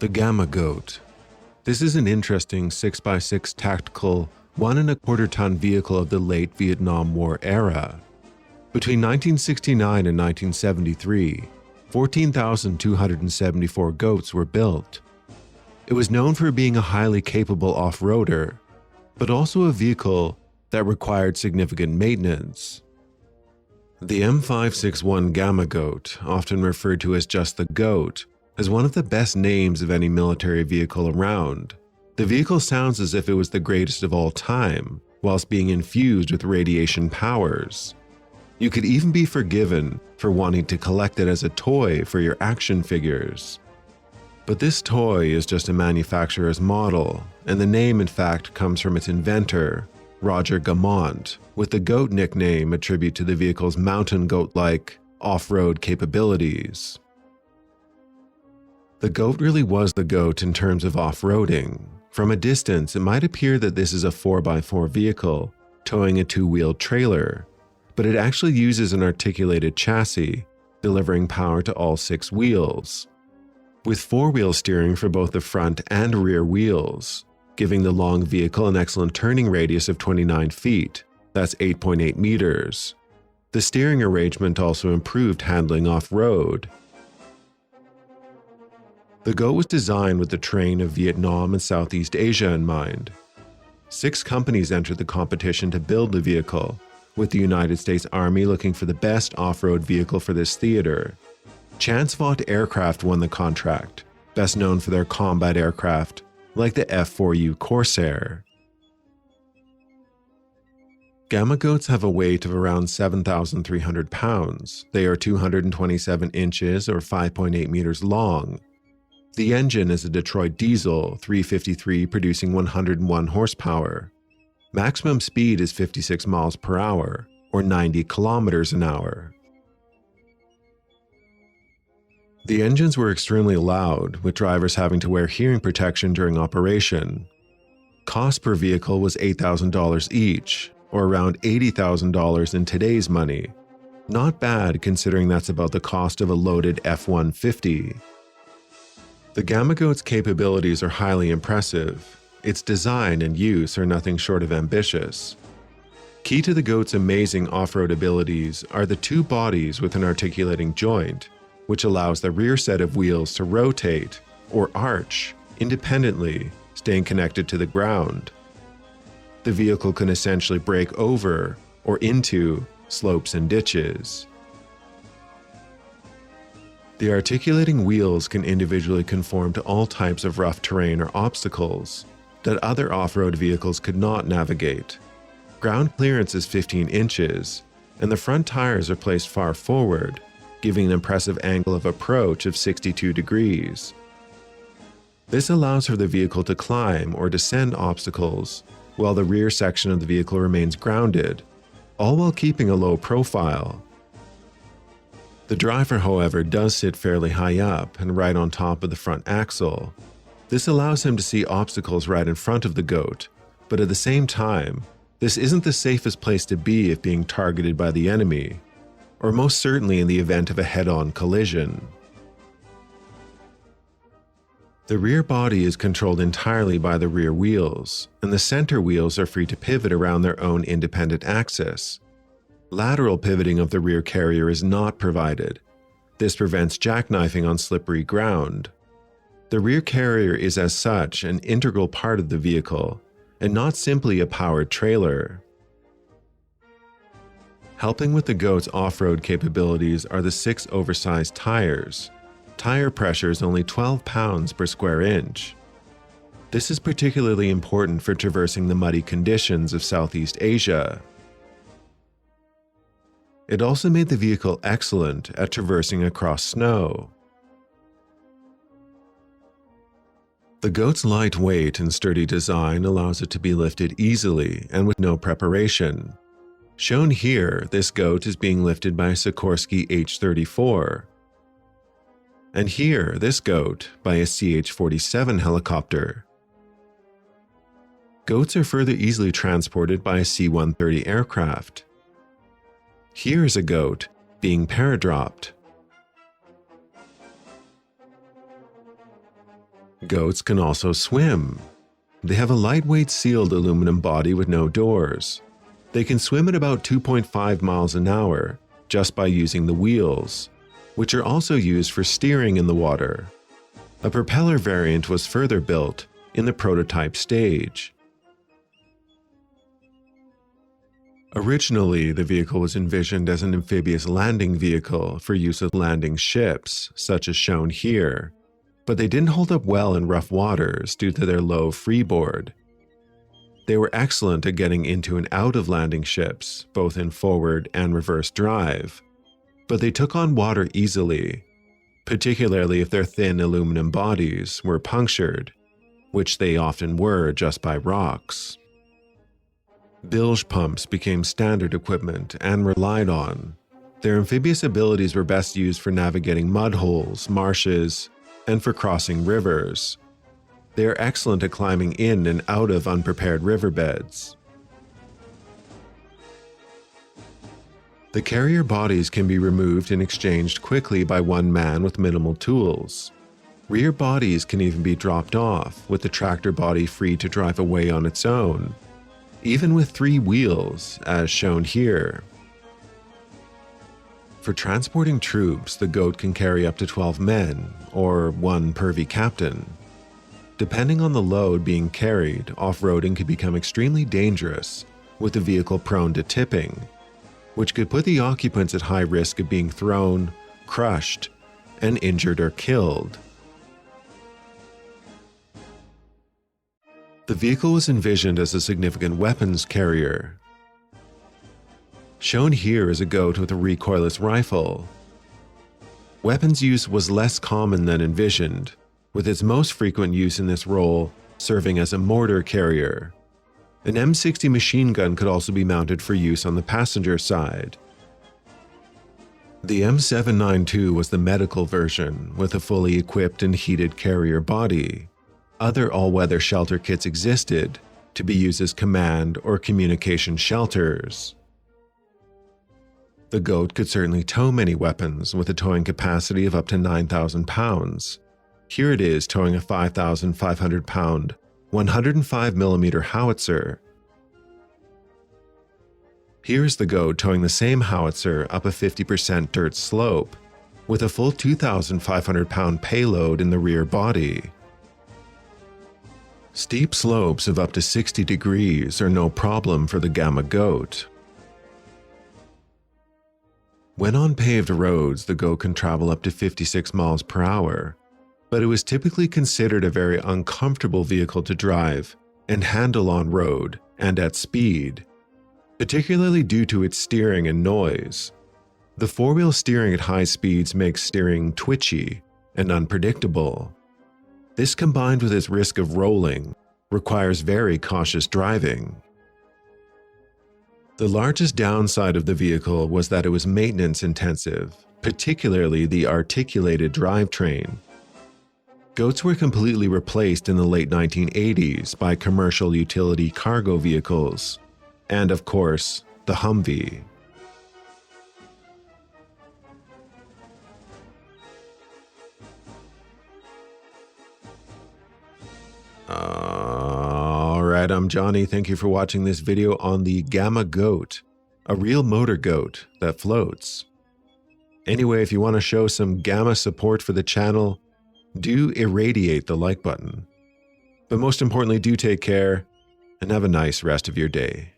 The Gama Goat. This is an interesting 6x6 tactical 1.25-ton vehicle of the late Vietnam War era. Between 1969 and 1973, 14,274 goats were built. It was known for being a highly capable off-roader, but also a vehicle that required significant maintenance. The M561 Gama Goat, often referred to as just the Goat, is one of the best names of any military vehicle around. The vehicle sounds as if it was the greatest of all time, whilst being infused with radiation powers. You could even be forgiven for wanting to collect it as a toy for your action figures. But this toy is just a manufacturer's model, and the name in fact comes from its inventor, Roger Gamont, with the Goat nickname a tribute to the vehicle's mountain goat-like off-road capabilities. The Goat really was the Goat in terms of off-roading. From a distance, it might appear that this is a 4x4 vehicle towing a two-wheeled trailer, but it actually uses an articulated chassis, delivering power to all 6 wheels, with 4-wheel steering for both the front and rear wheels, giving the long vehicle an excellent turning radius of 29 feet, that's 8.8 meters. The steering arrangement also improved handling off-road. The Goat was designed with the terrain of Vietnam and Southeast Asia in mind. 6 companies entered the competition to build the vehicle, with the United States Army looking for the best off-road vehicle for this theater. Chance Vought Aircraft won the contract, best known for their combat aircraft like the F-4U Corsair. Gama Goats have a weight of around 7,300 pounds. They are 227 inches or 5.8 meters long. The engine is a Detroit diesel 353 producing 101 horsepower. Maximum speed is 56 miles per hour or 90 kilometers an hour. The engines were extremely loud, with drivers having to wear hearing protection during operation. Cost per vehicle was $8,000 each, or around $80,000 in today's money. Not bad considering that's about the cost of a loaded F-150. The Gama Goat's capabilities are highly impressive. Its design and use are nothing short of ambitious. Key to the Goat's amazing off-road abilities are the 2 bodies with an articulating joint, which allows the rear set of wheels to rotate or arch independently, staying connected to the ground. The vehicle can essentially brake over or into slopes and ditches. The articulating wheels can individually conform to all types of rough terrain or obstacles that other off-road vehicles could not navigate. Ground clearance is 15 inches, and the front tires are placed far forward, giving an impressive angle of approach of 62 degrees. This allows for the vehicle to climb or descend obstacles, while the rear section of the vehicle remains grounded, all while keeping a low profile. The driver, however, does sit fairly high up and right on top of the front axle. This allows him to see obstacles right in front of the Goat, but at the same time, this isn't the safest place to be if being targeted by the enemy, or most certainly in the event of a head-on collision. The rear body is controlled entirely by the rear wheels, and the center wheels are free to pivot around their own independent axis. Lateral pivoting of the rear carrier is not provided. This prevents jackknifing on slippery ground. The rear carrier is as such an integral part of the vehicle, and not simply a powered trailer. Helping with the Goat's off-road capabilities are the 6 oversized tires. Tire pressure is only 12 pounds per square inch. This is particularly important for traversing the muddy conditions of Southeast Asia. It also made the vehicle excellent at traversing across snow. The Goat's light weight and sturdy design allows it to be lifted easily and with no preparation. Shown here, this Goat is being lifted by a Sikorsky H-34. And here, this Goat by a CH-47 helicopter. Goats are further easily transported by a C-130 aircraft. Here is a Goat being paradropped. Goats can also swim. They have a lightweight sealed aluminum body with no doors. They can swim at about 2.5 miles an hour just by using the wheels, which are also used for steering in the water. A propeller variant was further built in the prototype stage. Originally, the vehicle was envisioned as an amphibious landing vehicle for use with landing ships, such as shown here, but they didn't hold up well in rough waters due to their low freeboard. They were excellent at getting into and out of landing ships, both in forward and reverse drive, but they took on water easily, particularly if their thin aluminum bodies were punctured, which they often were just by rocks. Bilge pumps became standard equipment and relied on. Their amphibious abilities were best used for navigating mud holes, marshes, and for crossing rivers. They are excellent at climbing in and out of unprepared riverbeds. The carrier bodies can be removed and exchanged quickly by one man with minimal tools. Rear bodies can even be dropped off, with the tractor body free to drive away on its own, even with 3 wheels, as shown here. For transporting troops, the Goat can carry up to 12 men, or 1 per captain. Depending on the load being carried, off-roading could become extremely dangerous, with the vehicle prone to tipping, which could put the occupants at high risk of being thrown, crushed, and injured or killed. The vehicle was envisioned as a significant weapons carrier. Shown here is a Goat with a recoilless rifle. Weapons use was less common than envisioned, with its most frequent use in this role serving as a mortar carrier. An M60 machine gun could also be mounted for use on the passenger side. The M792 was the medical version, with a fully equipped and heated carrier body. Other all-weather shelter kits existed, to be used as command or communication shelters. The Goat could certainly tow many weapons, with a towing capacity of up to 9,000 pounds. Here it is towing a 5,500-pound, 105mm howitzer. Here's the Goat towing the same howitzer up a 50% dirt slope, with a full 2,500-pound payload in the rear body. Steep slopes of up to 60 degrees are no problem for the Gama Goat. When on paved roads, the Goat can travel up to 56 miles per hour, but it was typically considered a very uncomfortable vehicle to drive and handle on road and at speed, particularly due to its steering and noise. The four-wheel steering at high speeds makes steering twitchy and unpredictable. This, combined with its risk of rolling, requires very cautious driving. The largest downside of the vehicle was that it was maintenance intensive, particularly the articulated drivetrain. Goats were completely replaced in the late 1980s by commercial utility cargo vehicles, and of course, the Humvee. Alright, I'm Johnny. Thank you for watching this video on the Gama Goat, a real motor goat that floats. Anyway, if you want to show some Gama support for the channel, do irradiate the like button. But most importantly, do take care and have a nice rest of your day.